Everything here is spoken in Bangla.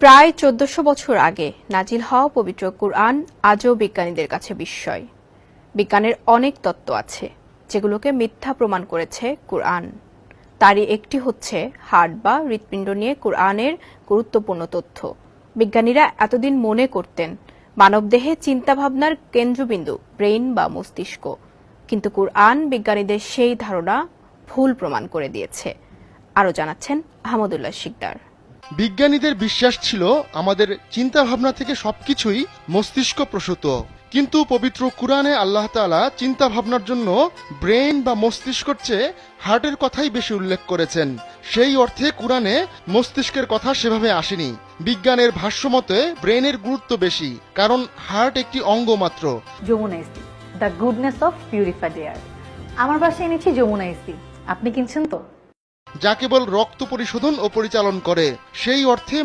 প্রায় ১৪০০ বছর আগে নাজিল হওয়া পবিত্র কুরআন আজও বিজ্ঞানীদের কাছে বিস্ময়। বিজ্ঞানের অনেক তত্ত্ব আছে যেগুলোকে মিথ্যা প্রমাণ করেছে কুরআন। তারই একটি হচ্ছে হার্ট বা হৃৎপিণ্ড নিয়ে কুরআনের গুরুত্বপূর্ণ তথ্য। বিজ্ঞানীরা এতদিন মনে করতেন মানবদেহে চিন্তাভাবনার কেন্দ্রবিন্দু ব্রেইন বা মস্তিষ্ক, কিন্তু কুরআন বিজ্ঞানীদের সেই ধারণা ভুল প্রমাণ করে দিয়েছে। আরও জানাচ্ছেন আহমদুল্লাহ শিকদার। বিজ্ঞানীদের বিশ্বাস ছিল আমাদের চিন্তাভাবনা থেকে সবকিছুই মস্তিষ্ক প্রসূত, কিন্তু পবিত্র কুরআনে আল্লাহ তাআলা চিন্তাভাবনার জন্য ব্রেইন বা মস্তিষ্কের চেয়ে হার্টের কথাই বেশি উল্লেখ করেছেন। সেই অর্থে কুরআনে মস্তিষ্কের কথা সেভাবে আসেনি। বিজ্ঞানের ভাষ্যমতে ব্রেইনের গুরুত্ব বেশি, কারণ হার্ট একটি অঙ্গ মাত্র। যমুনা ইসি, the goodness of purified air. আমার বাসায় এনেছি যমুনা ইসি, আপনি কিনছেন তো? যা কেবল রক্ত পরিশোধন ও পরিচালন করে, সেই অর্থে